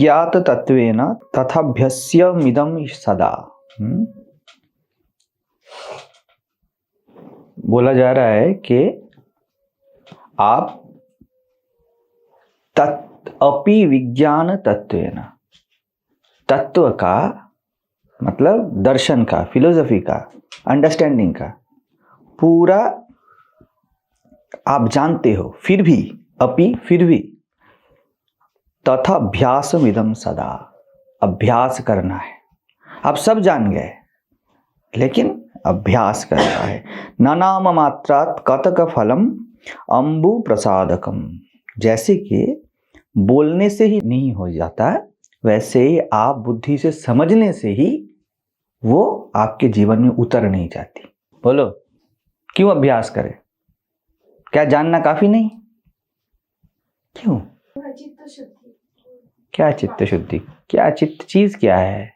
विज्ञात तत्वेन तथाभ्यस्यमिदं सदा। बोला जा रहा है कि आप अपि विज्ञान तत्वेन, तत्व का मतलब दर्शन का, फिलोसफी का, अंडरस्टैंडिंग का पूरा आप जानते हो, फिर भी अपि फिर भी तथा अभ्यासमिदं सदा, अभ्यास करना है। आप सब जान गए लेकिन अभ्यास करना है। न नाम मात्रात् कतक फलम अम्बु प्रसादकम। जैसे कि बोलने से ही नहीं हो जाता, वैसे ही आप बुद्धि से समझने से ही वो आपके जीवन में उतर नहीं जाती। बोलो क्यों अभ्यास करें? क्या जानना काफी नहीं? क्यों? चित्त शुद्धि। क्या चित्त शुद्धि? क्या चित्त चीज क्या है?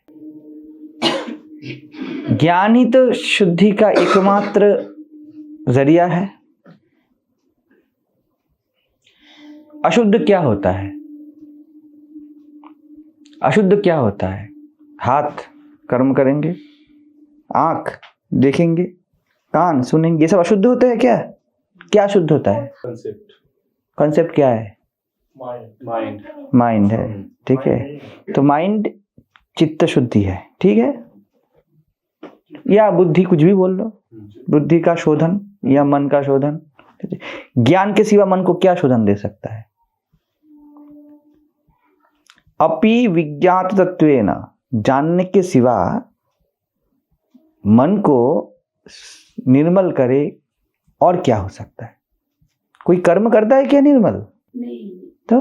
ज्ञान ही तो शुद्धि का एकमात्र जरिया है। अशुद्ध क्या होता है? अशुद्ध क्या होता है? हाथ कर्म करेंगे, आंख देखेंगे, कान सुनेंगे, ये सब अशुद्ध होता है क्या? क्या शुद्ध होता है? कॉन्सेप्ट क्या है? माइंड है। ठीक है, तो माइंड चित्त शुद्धि है। ठीक है, या बुद्धि, कुछ भी बोल लो, बुद्धि का शोधन या मन का शोधन। ज्ञान के सिवा मन को क्या शोधन दे सकता है? अपि विज्ञात तत्वेन, जानने के सिवा मन को निर्मल करे और क्या हो सकता है? कोई कर्म करता है क्या निर्मल? नहीं। तो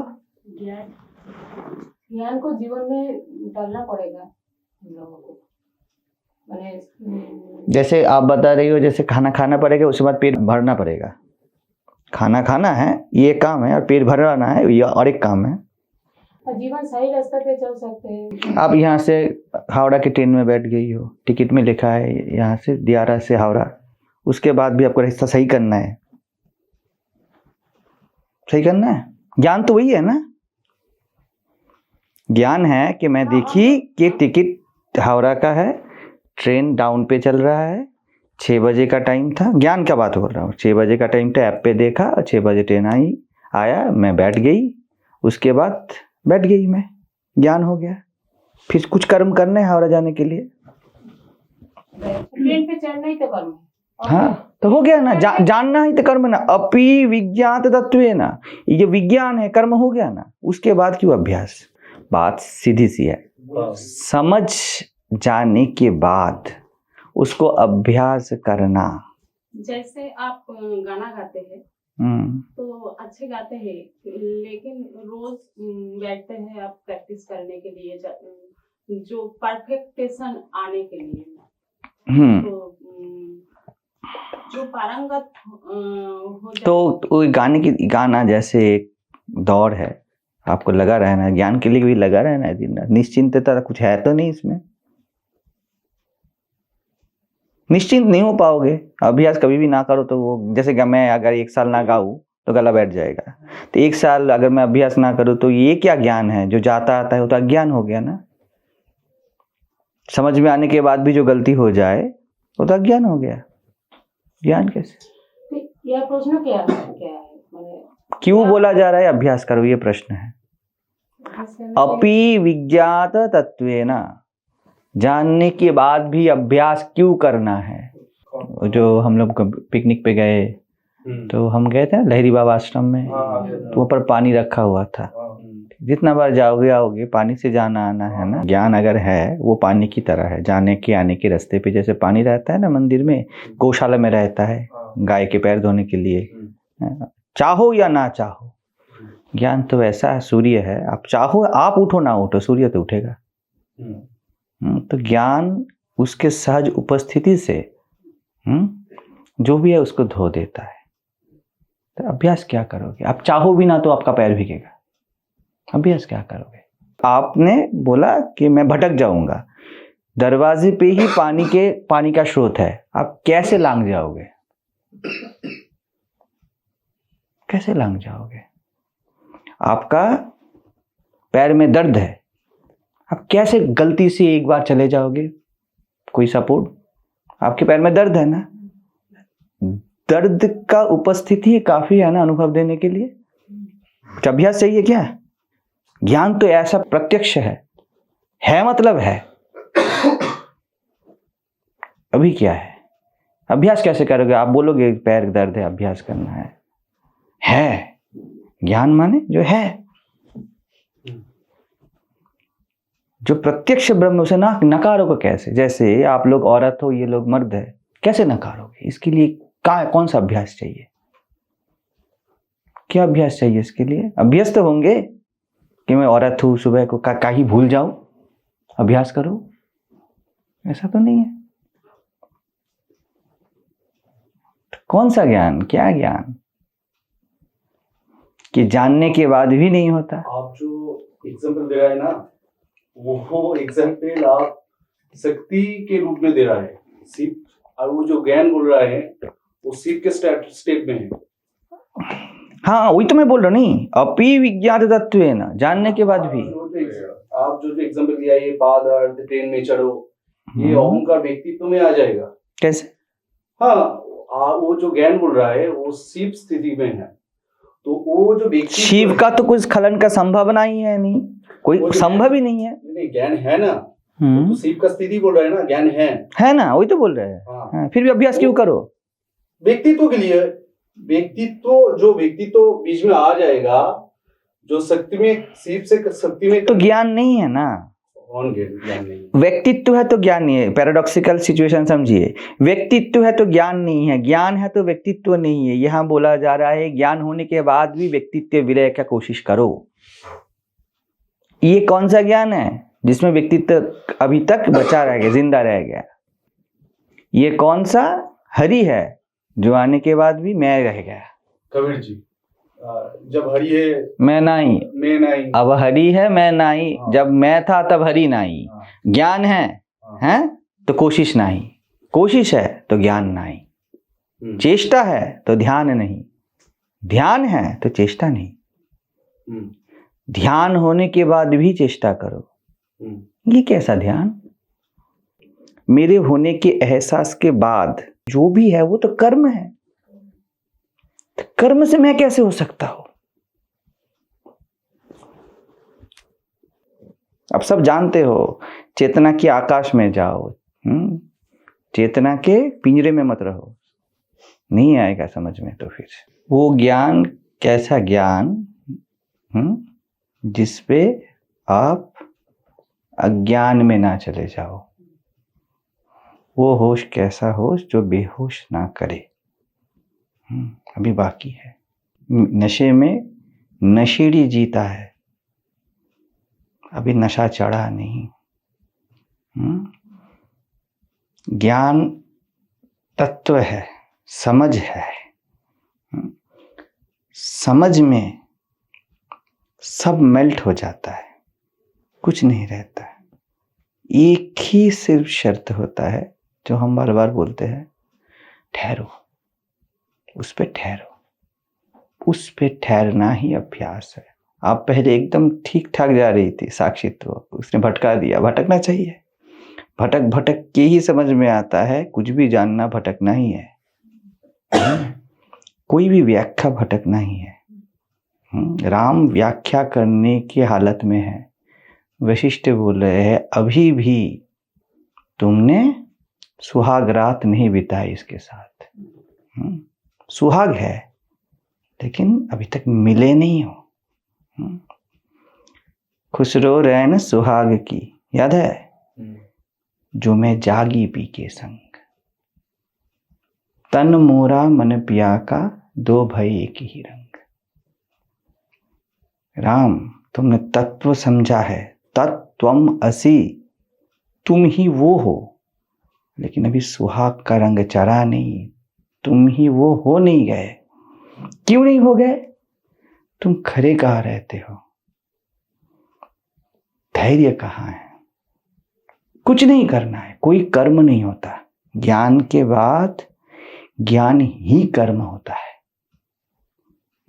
ज्ञान को जीवन में डालना पड़ेगा हम लोगों को। जैसे आप बता रही हो, जैसे खाना खाना पड़ेगा, उसके बाद पेट भरना पड़ेगा। खाना खाना है ये काम है, और पेट भरना है ये और एक काम है। जीवन सही रास्ते पे चल सकते हैं। आप यहाँ से हावड़ा की ट्रेन में बैठ गई हो, टिकट में लिखा है यहाँ से दियारा से हावड़ा, उसके बाद भी आपको रास्ता सही करना है। सही करना है, ज्ञान तो वही है ना। ज्ञान है कि मैं देखी कि टिकट हावड़ा का है, ट्रेन डाउन पे चल रहा है, 6 बजे का टाइम था। ज्ञान क्या बात बोल रहा हूँ, 6 बजे का टाइम था, ऐप पे देखा, 6 बजे ट्रेन आया, मैं बैठ गई, उसके बाद बैठ गई मैं, ज्ञान हो गया। फिर कुछ कर्म करने हैं हावड़ा जाने के लिए। ट्रेन पे चढ़ना ही तो कर्म है। हाँ तो हो गया ना, जानना ही तो कर्म ना। अपि विज्ञात तत्वेन, ये विज्ञान है, कर्म हो गया ना। उसके बाद क्यों अभ्यास? बात सीधी सी है, समझ जाने के बाद उसको अभ्यास करना। जैसे आप गाना गाते हैं तो अच्छे गाते हैं, लेकिन रोज बैठते हैं आप प्रैक्टिस करने के लिए, जो परफेक्टेशन आने के लिए, तो जो पारंगत हो जाए। तो गाना जैसे एक दौड़ है, आपको लगा रहना है, ज्ञान के लिए भी लगा रहना है दिन रात। निश्चिंतता कुछ है तो नहीं इसमें? निश्चिंत नहीं हो पाओगे, अभ्यास कभी भी ना करो तो वो, जैसे कि मैं अगर 1 साल ना गाऊं तो गला बैठ जाएगा। तो 1 साल अगर मैं अभ्यास ना करूं तो ये क्या ज्ञान है? जो जाता आता है वो तो अज्ञान हो गया ना। समझ में आने के बाद भी जो गलती हो जाए वो तो अज्ञान हो गया। ज्ञान कैसे? यह प्रश्न क्या है? क्यों बोला जा रहा है अभ्यास करो, ये प्रश्न है। अपि विज्ञात तत्वेन, जानने के बाद भी अभ्यास क्यों करना है? जो हम लोग पिकनिक पे गए तो हम गए थे लहरी बाबा आश्रम में, तो वहाँ पर पानी रखा हुआ था। जितना बार जाओगे आओगे, पानी से जाना आना है ना। ज्ञान अगर है वो पानी की तरह है, जाने के आने के रास्ते पे जैसे पानी रहता है ना, मंदिर में, गौशाला में रहता है गाय के पैर धोने के लिए, चाहो या ना चाहो। ज्ञान तो वैसा है, सूर्य है, आप चाहो आप उठो ना उठो, सूर्य तो उठेगा। तो ज्ञान उसके सहज उपस्थिति से जो भी है उसको धो देता है। तो अभ्यास क्या करोगे? आप चाहो भी ना तो आपका पैर भीगेगा, अभ्यास क्या करोगे? आपने बोला कि मैं भटक जाऊंगा, दरवाजे पे ही पानी का स्रोत है, आप कैसे लांग जाओगे? कैसे लांग जाओगे? आपका पैर में दर्द है, आप कैसे गलती से एक बार चले जाओगे? कोई सपोर्ट, आपके पैर में दर्द है ना, दर्द का उपस्थिति काफी है ना अनुभव देने के लिए। कुछ अभ्यास चाहिए क्या? ज्ञान तो ऐसा प्रत्यक्ष है मतलब है। अभी क्या है? अभ्यास कैसे करोगे? आप बोलोगे पैर दर्द है, अभ्यास करना है। ज्ञान माने जो है, जो प्रत्यक्ष ब्रह्म, उसे नकारोगे कैसे? जैसे आप लोग औरत हो, ये लोग मर्द है, कैसे नकारोगे? इसके लिए कौन सा अभ्यास चाहिए? क्या अभ्यास चाहिए इसके लिए? अभ्यस्त होंगे कि मैं औरत हूं, सुबह को काही भूल जाऊं, अभ्यास करो, ऐसा तो नहीं है। कौन सा ज्ञान? क्या ज्ञान कि जानने के बाद भी नहीं होता? आप जो एग्जाम्पल दे रहा है ना, वो एग्जाम्पल आप शक्ति के रूप में दे रहा है सिर्फ, और वो जो ज्ञान बोल रहा है वो सिर्फ के स्टेप में है। हाँ, वही तो मैं बोल रहा हूँ। नहीं, अपि विज्ञात तत्वेन, जानने के बाद भी। आप जो एग्जाम्पल दिया, ये पाद अर्थ, ट्रेन में चढ़ो, ये अहंकार व्यक्तित्व में आ जाएगा कैसे? हाँ, वो जो ज्ञान बोल रहा है वो शिव स्थिति में है, तो वो जो व्यक्ति, शिव का तो कुछ स्खलन का संभावना ही है नहीं, कोई संभव ही नहीं है। नहीं, ज्ञान है ना, तो शिव का स्थिति बोल रहा है ना, ज्ञान है ना, वही तो बोल रहे हैं। हाँ। फिर भी अभ्यास क्यों करो? व्यक्तित्व के लिए, व्यक्तित्व बीच में आ जाएगा, जो शक्ति में, शिव से शक्ति में, तो ज्ञान नहीं है ना। ज्ञान नहीं, व्यक्तित्व है तो ज्ञान नहीं है। पैराडॉक्सिकल सिचुएशन समझिए, व्यक्तित्व है तो ज्ञान नहीं है, ज्ञान है तो व्यक्तित्व नहीं है। यहां बोला जा रहा है ज्ञान होने के बाद भी व्यक्तित्व विलय का कोशिश करो। ये कौन सा ज्ञान है जिसमें व्यक्तित्व अभी तक बचा रह गया, जिंदा रह गया? ये कौन सा हरि है जो आने के बाद भी मैं रह गया? कबीर जी, जब हरि है मैं नाही, अब हरि है मैं नाही। जब मैं था तब हरि नाही। ज्ञान है तो कोशिश नहीं, कोशिश है तो ज्ञान नहीं, चेष्टा है तो ध्यान नहीं, ध्यान है तो चेष्टा नहीं। ध्यान होने के बाद भी चेष्टा करो, ये कैसा ध्यान? मेरे होने के एहसास के बाद जो भी है वो तो कर्म है, तो कर्म से मैं कैसे हो सकता हूं? अब सब जानते हो, चेतना के आकाश में जाओ, चेतना के पिंजरे में मत रहो, नहीं आएगा समझ में। तो फिर वो ज्ञान कैसा ज्ञान जिसपे आप अज्ञान में ना चले जाओ? वो होश कैसा होश जो बेहोश ना करे? अभी बाकी है। नशे में नशेड़ी जीता है, अभी नशा चढ़ा नहीं। ज्ञान तत्व है, समझ है। समझ में सब मेल्ट हो जाता है, कुछ नहीं रहता है। एक ही सिर्फ शर्त होता है जो हम बार बार बोलते हैं, ठहरो, उस पे ठहरो। उस पे ठहरना ही अभ्यास है। आप पहले एकदम ठीक ठाक जा रही थी, साक्षित्व, उसने भटका दिया। भटकना चाहिए, भटक भटक के ही समझ में आता है कुछ भी जानना भटकना ही है। कोई भी व्याख्या भटकना ही है। राम व्याख्या करने की हालत में है। वशिष्ठ बोल रहे हैं अभी भी तुमने सुहाग रात नहीं बिताई इसके साथ। सुहाग है लेकिन अभी तक मिले नहीं हो। खुसरो रैन सुहाग की, याद है? जो मैं जागी पी के संग, तन मोरा मन पिया का, दो भय एक ही रंग। राम, तुमने तत्व समझा है, तत्त्वम असि, तुम ही वो हो, लेकिन अभी सुहाग का रंग चढ़ा नहीं, तुम ही वो हो नहीं गए। क्यों नहीं हो गए? तुम खरे कहाँ रहते हो? धैर्य कहाँ है? कुछ नहीं करना है, कोई कर्म नहीं होता। ज्ञान के बाद ज्ञान ही कर्म होता है।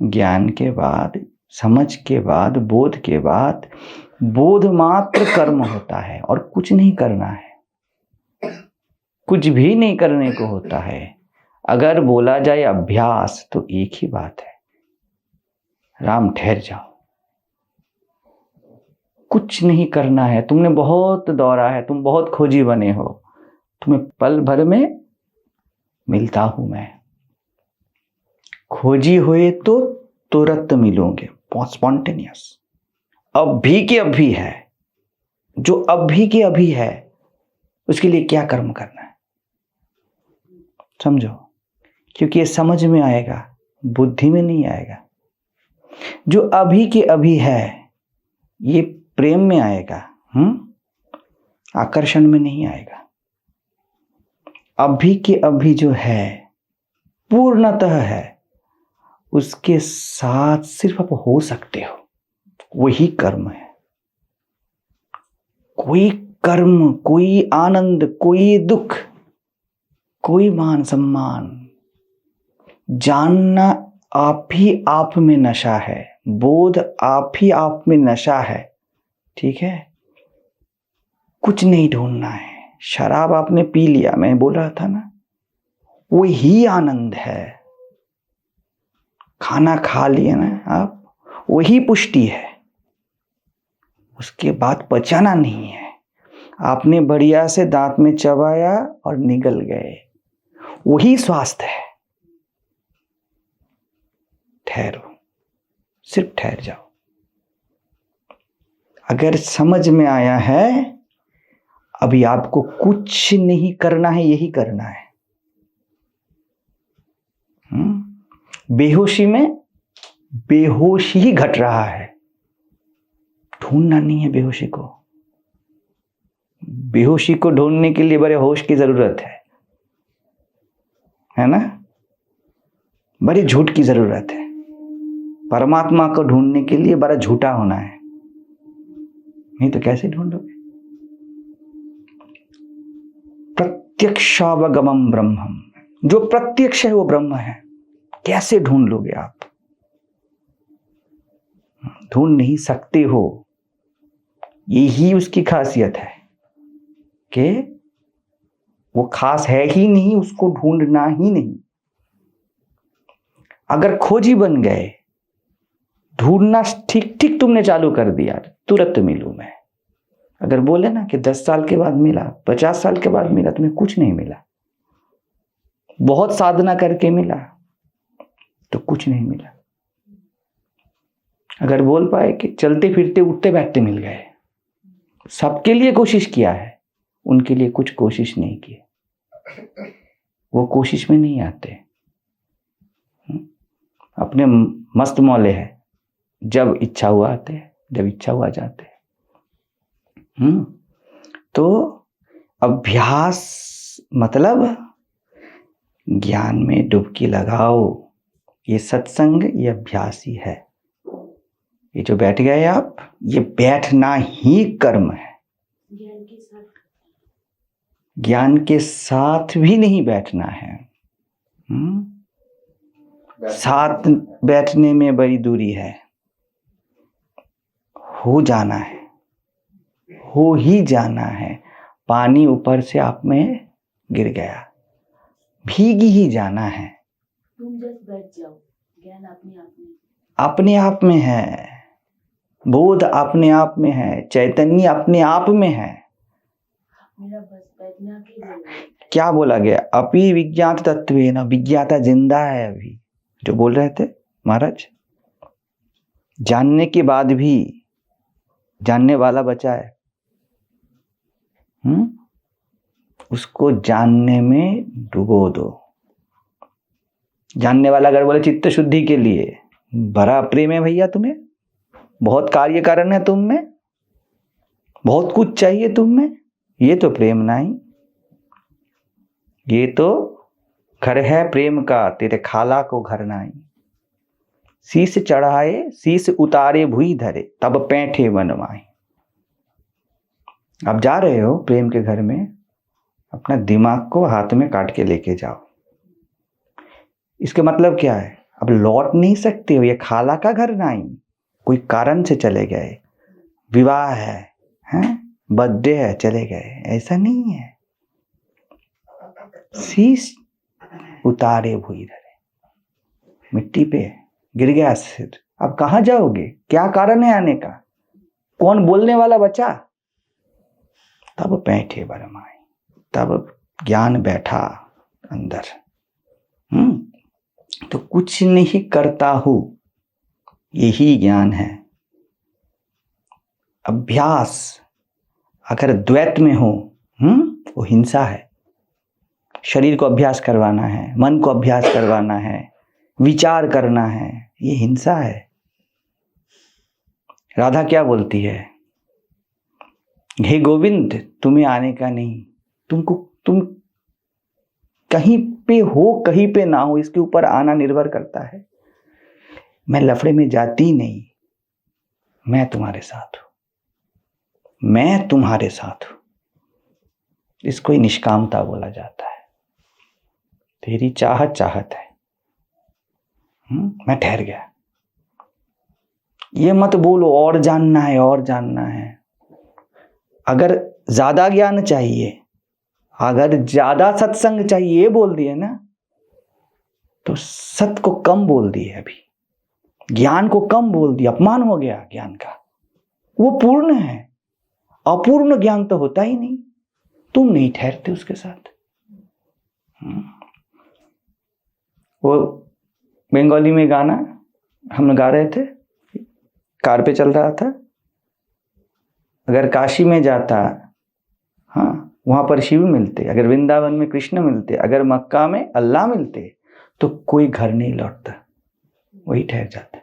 ज्ञान के बाद, समझ के बाद, बोध के बाद बोध मात्र कर्म होता है और कुछ नहीं करना है, कुछ भी नहीं करने को होता है। अगर बोला जाए अभ्यास तो एक ही बात है, राम ठहर जाओ, कुछ नहीं करना है। तुमने बहुत दौड़ा है, तुम बहुत खोजी बने हो, तुम्हें पल भर में मिलता हूं मैं। खोजी हुए तो तुरंत मिलोगे, स्पॉन्टेनियस। अभी के अभी है, जो अभी के अभी है उसके लिए क्या कर्म करना है समझो, क्योंकि ये समझ में आएगा, बुद्धि में नहीं आएगा। जो अभी के अभी है ये प्रेम में आएगा, आकर्षण में नहीं आएगा। अभी के अभी जो है पूर्णतः है, उसके साथ सिर्फ आप हो सकते हो, वही कर्म है। कोई कर्म, कोई आनंद, कोई दुख, कोई मान सम्मान, जानना आप ही आप में नशा है, बोध आप ही आप में नशा है, ठीक है। कुछ नहीं ढूंढना है। शराब आपने पी लिया, मैं बोल रहा था ना, वही आनंद है। खाना खा लिया ना आप, वही पुष्टि है। उसके बाद पचाना नहीं है। आपने बढ़िया से दांत में चबाया और निगल गए, वही स्वास्थ्य है। ठहरो, सिर्फ ठहर जाओ। अगर समझ में आया है, अभी आपको कुछ नहीं करना है, यही करना है। बेहोशी में बेहोशी ही घट रहा है, ढूंढना नहीं है बेहोशी को। बेहोशी को ढूंढने के लिए बड़े होश की जरूरत है ना, बड़े झूठ की जरूरत है। परमात्मा को ढूंढने के लिए बड़ा झूठा होना है, नहीं तो कैसे ढूंढोगे। प्रत्यक्षावगमम ब्रह्मम, जो प्रत्यक्ष है वो ब्रह्म है। कैसे ढूंढ लोगे आप? ढूंढ नहीं सकते हो। यही उसकी खासियत है कि वो खास है ही नहीं, उसको ढूंढना ही नहीं। अगर खोजी बन गए, ढूंढना ठीक ठीक तुमने चालू कर दिया, तुरंत मिलूं मैं। अगर बोले ना कि 10 साल के बाद मिला, 50 साल के बाद मिला, तुम्हें कुछ नहीं मिला। बहुत साधना करके मिला तो कुछ नहीं मिला। अगर बोल पाए कि चलते फिरते उठते बैठते मिल गए, सबके लिए कोशिश किया है, उनके लिए कुछ कोशिश नहीं की। वो कोशिश में नहीं आते, अपने मस्त मौले है, जब इच्छा हुआ आते, जब इच्छा हुआ जाते। तो अभ्यास मतलब ज्ञान में डुबकी लगाओ। ये सत्संग, ये अभ्यास ही है। ये जो बैठ गए आप, ये बैठना ही कर्म है। ज्ञान के साथ भी नहीं बैठना है। साथ बैठने में बड़ी दूरी है। हो जाना है, हो ही जाना है। पानी ऊपर से आप में गिर गया, भीग ही जाना है। तुम जस्ट बैठ जाओ, ज्ञान अपने आप में है, बोध अपने आप में है, चैतन्य अपने आप में है। मेरा बस बैठना की जरूरत। क्या बोला गया? अपि विज्ञात तत्वेन, विज्ञाता जिंदा है अभी, जो बोल रहे थे महाराज। जानने के बाद भी जानने वाला बचा है। उसको जानने में डुबो दो। जानने वाला अगर बोले चित्त शुद्धि के लिए, बड़ा प्रेम है भैया तुम्हें, बहुत कार्य कारण है तुम में, बहुत कुछ चाहिए तुम में, ये तो प्रेम नहीं, ये तो घर है प्रेम का, तेरे खाला को घर नहीं। शीश चढ़ाए शीश उतारे भुई धरे, तब पैठे बनवाए। आप जा रहे हो प्रेम के घर में, अपना दिमाग को हाथ में काट के लेके जाओ। इसके मतलब क्या है? अब लौट नहीं सकते हो, ये खाला का घर नहीं, कोई कारण से चले गए। विवाह है, हैं? बर्थडे है, चले गए, ऐसा नहीं है। शीश उतारे भूई धरे, मिट्टी पे गिर गया सिर, अब कहाँ जाओगे? क्या कारण है आने का? कौन बोलने वाला बचा? तब बैठे बरमाई, तब ज्ञान बैठा अंदर। तो कुछ नहीं करता हूं, यही ज्ञान है। अभ्यास अगर द्वैत में हो, वो हिंसा है। शरीर को अभ्यास करवाना है, मन को अभ्यास करवाना है, विचार करना है, ये हिंसा है। राधा क्या बोलती है? हे गोविंद, तुम्हें आने का नहीं, तुम कहीं पे हो कहीं पे ना हो, इसके ऊपर आना निर्भर करता है। मैं लफड़े में जाती नहीं, मैं तुम्हारे साथ हूं, मैं तुम्हारे साथ हूं। इसको ही निष्कामता बोला जाता है। तेरी चाहत चाहत है, मैं ठहर गया। ये मत बोलो और जानना है और जानना है। अगर ज्यादा ज्ञान चाहिए, अगर ज्यादा सत्संग चाहिए, ये बोल दिए ना, तो सत्य को कम बोल दिए, अभी ज्ञान को कम बोल दिया, अपमान हो गया ज्ञान का। वो पूर्ण है, अपूर्ण ज्ञान तो होता ही नहीं। तुम नहीं ठहरते उसके साथ। वो बंगाली में गाना हम गा रहे थे, कार पे चल रहा था। अगर काशी में जाता, हाँ, वहां पर शिव मिलते, अगर वृंदावन में कृष्ण मिलते, अगर मक्का में अल्लाह मिलते, तो कोई घर नहीं लौटता, वही ठहर जाता,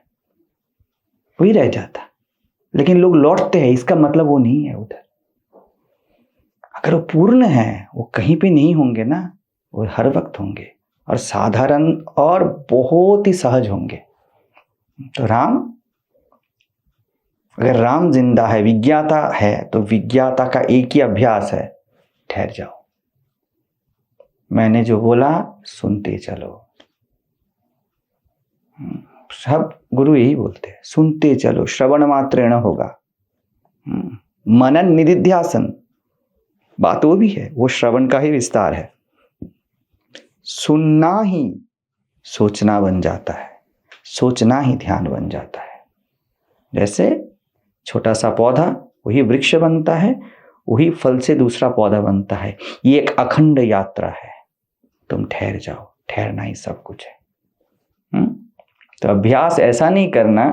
वही रह जाता। लेकिन लोग लौटते हैं, इसका मतलब वो नहीं है उधर। अगर वो पूर्ण है, वो कहीं पे नहीं होंगे ना, वो हर वक्त होंगे, और साधारण और बहुत ही सहज होंगे। तो राम, अगर राम जिंदा है, विज्ञाता है, तो विज्ञाता का एक ही अभ्यास है, ठहर जाओ। मैंने जो बोला सुनते चलो। सब गुरु यही बोलते हैं, सुनते चलो, श्रवण मात्रेण होगा। मनन निधिध्यासन, बात वो भी है, वो श्रवण का ही विस्तार है। सुनना ही सोचना बन जाता है, सोचना ही ध्यान बन जाता है। जैसे छोटा सा पौधा वही वृक्ष बनता है, वही फल से दूसरा पौधा बनता है। ये एक अखंड यात्रा है। तुम ठहर जाओ, ठहरना ही सब कुछ है। तो अभ्यास ऐसा नहीं करना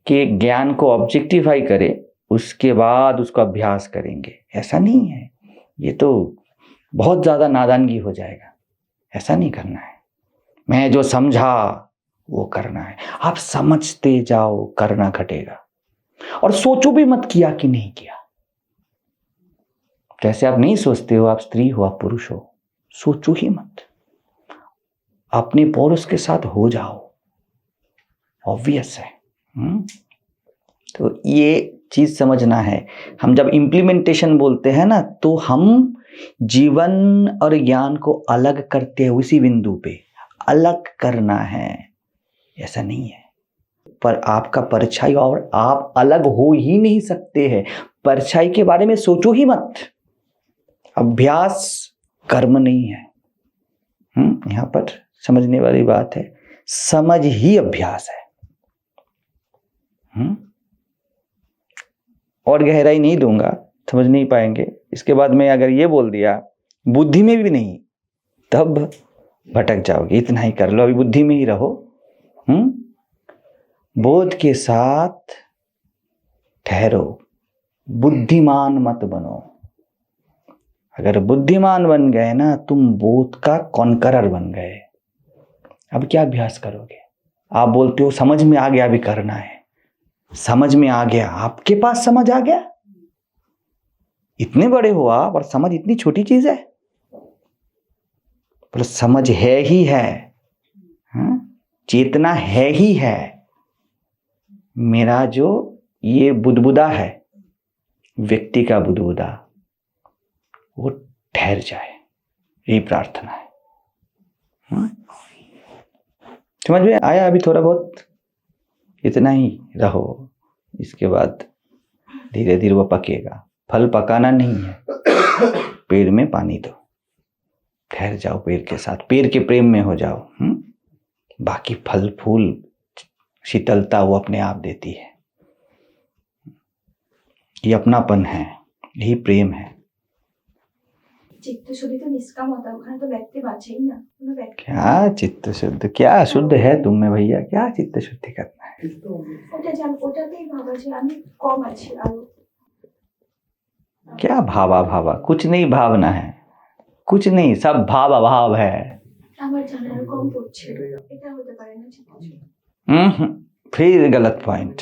कि ज्ञान को ऑब्जेक्टिफाई करे, उसके बाद उसको अभ्यास करेंगे, ऐसा नहीं है। ये तो बहुत ज्यादा नादानगी हो जाएगा। ऐसा नहीं करना है। मैं जो समझा वो करना है। आप समझते जाओ, करना घटेगा। और सोचो भी मत किया कि नहीं किया। जैसे आप नहीं सोचते हो, आप स्त्री हो, आप पुरुष हो, सोचो ही मत, अपने पौरुष के साथ हो जाओ, ऑब्वियस है। तो ये चीज समझना है। हम जब इम्प्लीमेंटेशन बोलते हैं ना, तो हम जीवन और ज्ञान को अलग करते हैं, उसी बिंदु पे अलग करना है, ऐसा नहीं है। पर आपका परछाई और आप अलग हो ही नहीं सकते हैं। परछाई के बारे में सोचो ही मत। अभ्यास कर्म नहीं है। यहां पर समझने वाली बात है, समझ ही अभ्यास है। और गहराई नहीं दूंगा, समझ नहीं पाएंगे। इसके बाद मैं अगर ये बोल दिया बुद्धि में भी नहीं, तब भटक जाओगे। इतना ही कर लो, अभी बुद्धि में ही रहो। बोध के साथ ठहरो, बुद्धिमान मत बनो। अगर बुद्धिमान बन गए ना, तुम बोध का कॉन्करर बन गए। अब क्या अभ्यास करोगे? आप बोलते हो समझ में आ गया, अभी करना है। समझ में आ गया, आपके पास समझ आ गया। इतने बड़े हो आप, और समझ इतनी छोटी चीज है। पर समझ है ही है, चेतना है ही है। मेरा जो ये बुदबुदा है, व्यक्ति का बुदबुदा, वो ठहर जाए, यही प्रार्थना है। समझ में आया? अभी थोड़ा बहुत इतना ही रहो, इसके बाद धीरे धीरे वो पकेगा। फल पकाना नहीं है, पेड़ में पानी दो, ठहर जाओ पेड़ के साथ, पेड़ के प्रेम में हो जाओ। बाकी फल फूल शीतलता वो अपने आप देती है। ये अपनापन है, यही प्रेम है। चित्त शुद्धि तो निष्काम होता है, ওখানে तो व्यक्ति बाँचेই ना, কোনো व्यक्ति क्या चित्त शुद्ध, क्या शुद्ध है तुम में भैया, क्या चित्त शुद्धि करना है? ওটা জান, ওটাতেই ভাবা যে আমি কম আছি আর क्या भावा भावा, कुछ नहीं भावना है, कुछ नहीं, सब भाव अभाव है। আমার জানার কম পড়ছে, এটা হতে পারে না চিত্ত শুদ্ধি। फिर गलत पॉइंट।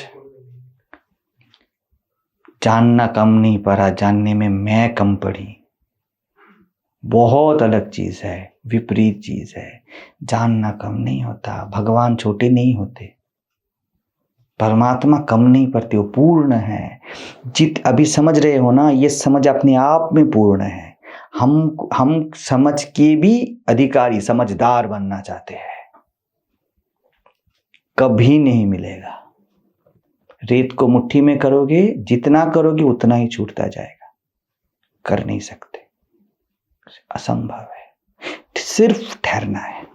जानना कम नहीं पड़ा, जानने में मैं कम पड़ी, बहुत अलग चीज है, विपरीत चीज है। जानना कम नहीं होता, भगवान छोटे नहीं होते, परमात्मा कम नहीं पड़ते, वो पूर्ण है। जित अभी समझ रहे हो ना, ये समझ अपने आप में पूर्ण है। हम समझ के भी अधिकारी, समझदार बनना चाहते हैं, कभी नहीं मिलेगा। रेत को मुट्ठी में करोगे, जितना करोगे उतना ही छूटता जाएगा, कर नहीं सकते, असंभव है। सिर्फ ठहरना है।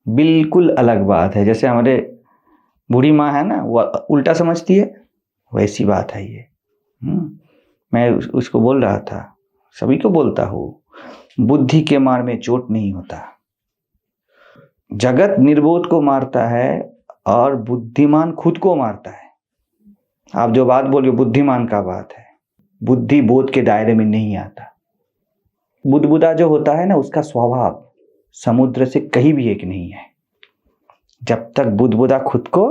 बिल्कुल अलग बात है। जैसे हमारे बूढ़ी माँ है ना, वो उल्टा समझती है, वैसी बात है ये। मैं उसको बोल रहा था, सभी को बोलता हूँ, बुद्धि के मार में चोट नहीं होता। जगत निर्बोध को मारता है और बुद्धिमान खुद को मारता है। आप जो बात बोलिए बुद्धिमान का बात है, बुद्धि बोध के दायरे में नहीं आता। बुदबुदा जो होता है ना, उसका स्वभाव समुद्र से कहीं भी एक नहीं है। जब तक बुदबुदा खुद को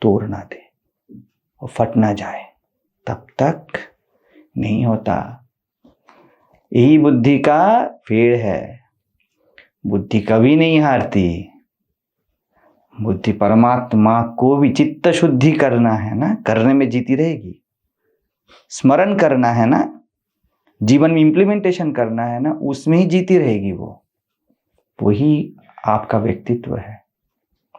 तोड़ ना दे और फट ना जाए, तब तक नहीं होता। यही बुद्धि का पेड़ है। बुद्धि कभी नहीं हारती। बुद्धि परमात्मा को भी चित्त शुद्धि करना है ना, करने में जीती रहेगी। स्मरण करना है ना, जीवन में इम्प्लीमेंटेशन करना है ना, उसमें ही जीती रहेगी वो। वही आपका व्यक्तित्व है।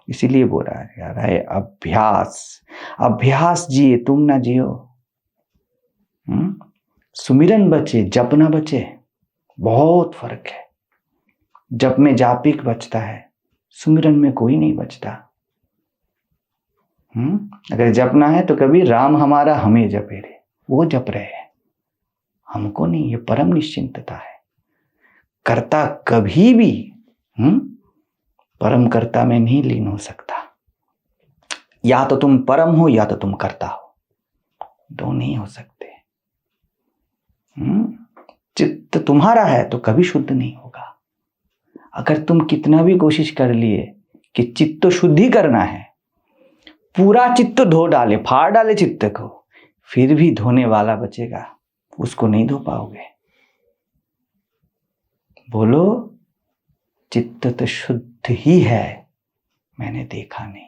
इसीलिए बोल रहा है अभ्यास, अभ्यास जिए, तुम ना जियो। सुमिरन बचे, जप ना बचे, बहुत फर्क है। जप में जापिक बचता है, सुमिरन में कोई नहीं बचता। अगर जपना है तो कभी राम हमारा हमें जपे रे, वो जप रहे हैं, हमको नहीं। ये परम निश्चिंतता है। कर्ता कभी भी परम कर्ता में नहीं लीन हो सकता। या तो तुम परम हो या तो तुम कर्ता हो, दो नहीं हो सकते। चित्त तुम्हारा है तो कभी शुद्ध नहीं होगा। अगर तुम कितना भी कोशिश कर लिए कि चित्त शुद्धि करना है, पूरा चित्त धो डाले, फाड़ डाले चित्त को, फिर भी धोने वाला बचेगा, उसको नहीं धो पाओगे। बोलो चित्त तो शुद्ध ही है, मैंने देखा नहीं।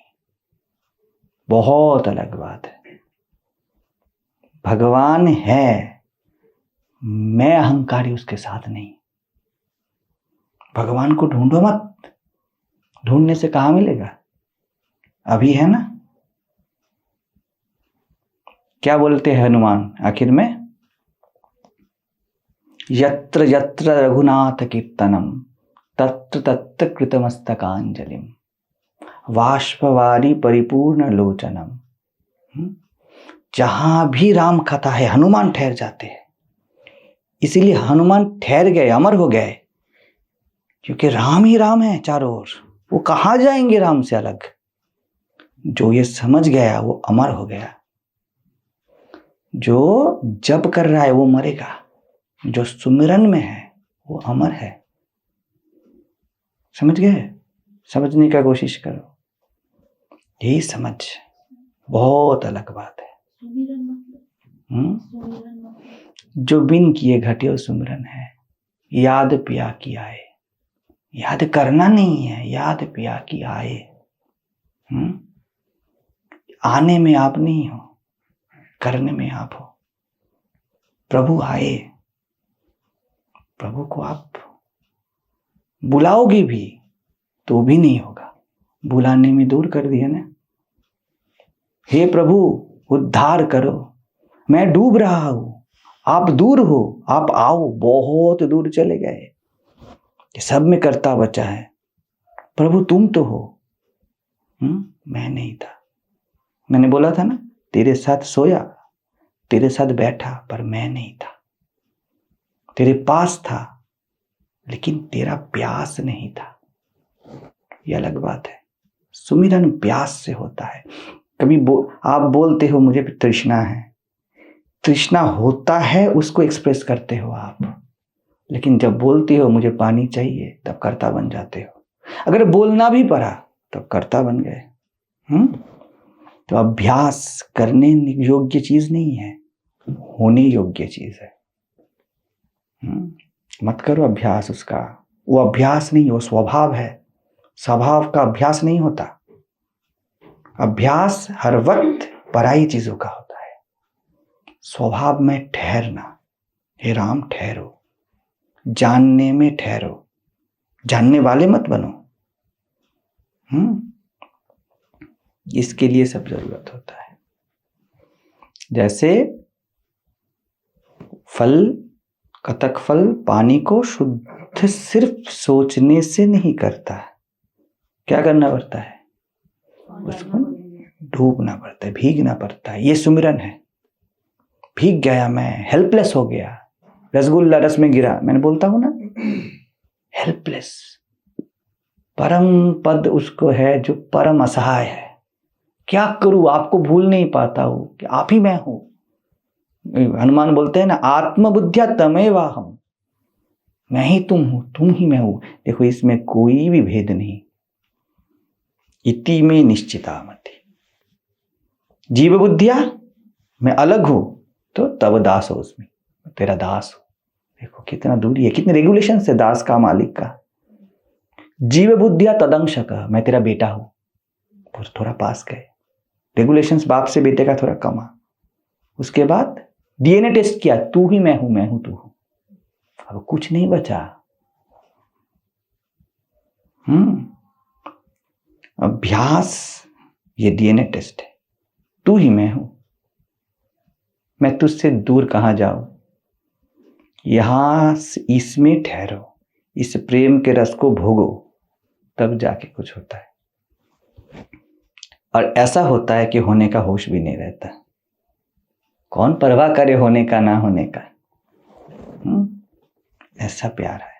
बहुत अलग बात है। भगवान है, मैं अहंकारी उसके साथ नहीं। भगवान को ढूंढो मत, ढूंढने से कहां मिलेगा, अभी है ना। क्या बोलते हैं हनुमान आखिर में, यत्र यत्र रघुनाथ कीर्तनम तत्र तत्र कृतमस्तकांजलिम वाष्पवारी परिपूर्ण लोचनम। जहां भी राम कथा है, हनुमान ठहर जाते हैं। इसीलिए हनुमान ठहर गए, अमर हो गए, क्योंकि राम ही राम है चारों ओर। वो कहां जाएंगे राम से अलग। जो ये समझ गया वो अमर हो गया। जो जप कर रहा है वो मरेगा, जो सुमिरन में है वो अमर है। समझ गए? समझने का कोशिश करो, यही समझ, बहुत अलग बात है। जो बिन किए घटे सुमिरन है, याद पिया की आए। याद करना नहीं है, याद पिया की आए। आने में आप नहीं हो, करने में आप हो। प्रभु आए, प्रभु को आप बुलाओगे भी तो भी नहीं होगा। बुलाने में दूर कर दिया ना। हे प्रभु उद्धार करो, मैं डूब रहा हूं, आप दूर हो, आप आओ। बहुत दूर चले गए, सब में करता बचा है, प्रभु तुम तो हो। मैं नहीं था। मैंने बोला था ना, तेरे साथ सोया, तेरे साथ बैठा, पर मैं नहीं था। तेरे पास था लेकिन तेरा प्यास नहीं था। ये अलग बात है। सुमिरन प्यास से होता है। कभी आप बोलते हो मुझे तृष्णा है, तृष्णा होता है, उसको एक्सप्रेस करते हो आप, लेकिन जब बोलते हो मुझे पानी चाहिए, तब कर्ता बन जाते हो। अगर बोलना भी पड़ा तब कर्ता बन गए। तो अभ्यास करने योग्य चीज नहीं है, होने योग्य चीज है। मत करो अभ्यास उसका, वो अभ्यास नहीं, वो स्वभाव है। स्वभाव का अभ्यास नहीं होता। अभ्यास हर वक्त पराई चीजों का होता है। स्वभाव में ठहरना, हे राम ठहरो, जानने में ठहरो, जानने वाले मत बनो। इसके लिए सब जरूरत होता है। जैसे फल, कतक फल पानी को शुद्ध सिर्फ सोचने से नहीं करता, क्या करना पड़ता है? उसको डूबना पड़ता है, भीगना पड़ता है। ये सुमिरन है। भीग गया मैं, हेल्पलेस हो गया, रसगुल्ला रस में गिरा, मैंने बोलता हूं ना, हेल्पलेस। परम पद उसको है जो परम असहाय है। क्या करूं, आपको भूल नहीं पाता हूं कि आप ही मैं हूं। हनुमान बोलते हैं ना, आत्मबुद्ध्या तमेवाहम, मैं ही तुम हूं, तुम ही मैं हूं। देखो इसमें कोई भी भेद नहीं। इति में निश्चिता मति, जीव बुद्धिया मैं अलग हूं, तो तब दास हो उसमें, तेरा दास हो। देखो कितना दूरी है, कितने रेगुलेशन है दास का, मालिक का। जीव बुद्धिया तदंशक, मैं तेरा बेटा हूं, थोड़ा पास गए। रेगुलेशंस बाप से बेटे का थोड़ा कमा। उसके बाद डीएनए टेस्ट किया, तू ही मैं हूं तू हूं। अब कुछ नहीं बचा। अभ्यास ये डीएनए टेस्ट है। तू ही मैं हूं, मैं तुझसे दूर कहां जाऊं। यहां इसमें ठहरो, इस प्रेम के रस को भोगो, तब जाके कुछ होता है। और ऐसा होता है कि होने का होश भी नहीं रहता। कौन परवाह करे होने का ना होने का। ऐसा प्यार है।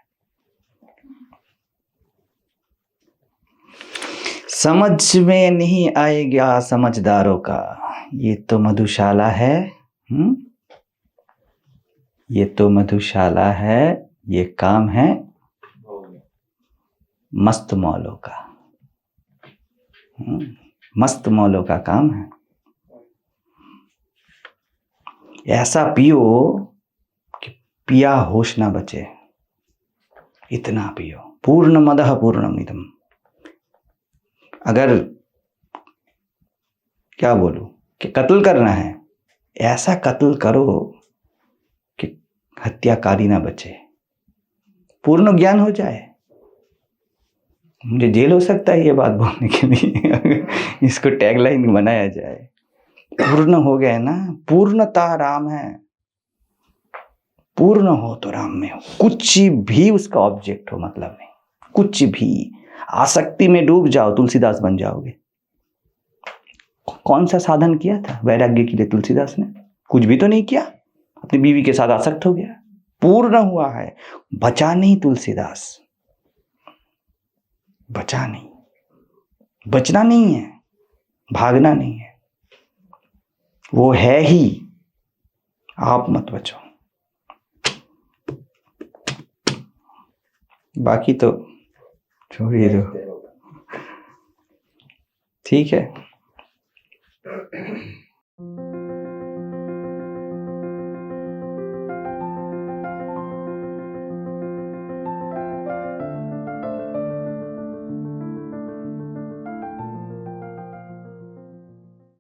समझ में नहीं आएगा समझदारों का। ये तो मधुशाला है। ये तो मधुशाला है, ये काम है मस्त मौलों का। मस्त मौलों का काम है। ऐसा पियो कि पिया होश ना बचे, इतना पियो। पूर्णमदः पूर्णमिदम्। अगर क्या बोलूं कि कत्ल करना है, ऐसा कत्ल करो कि हत्याकारी ना बचे, पूर्ण ज्ञान हो जाए। मुझे जेल हो सकता है ये बात बोलने के लिए, इसको टैगलाइन बनाया जाए। पूर्ण हो गए ना, पूर्णता राम है। पूर्ण हो तो राम में हो, कुछ भी उसका ऑब्जेक्ट हो मतलब नहीं, कुछ भी। आसक्ति में डूब जाओ, तुलसीदास बन जाओगे। कौन सा साधन किया था वैराग्य के लिए तुलसीदास ने? कुछ भी तो नहीं किया। अपनी बीवी के साथ आसक्त हो गया, पूर्ण हुआ है। बचा नहीं तुलसीदास, बचा नहीं। बचना नहीं है, भागना नहीं है, वो है ही। आप मत बचो। बाकी तो छोड़िए दो, ठीक है।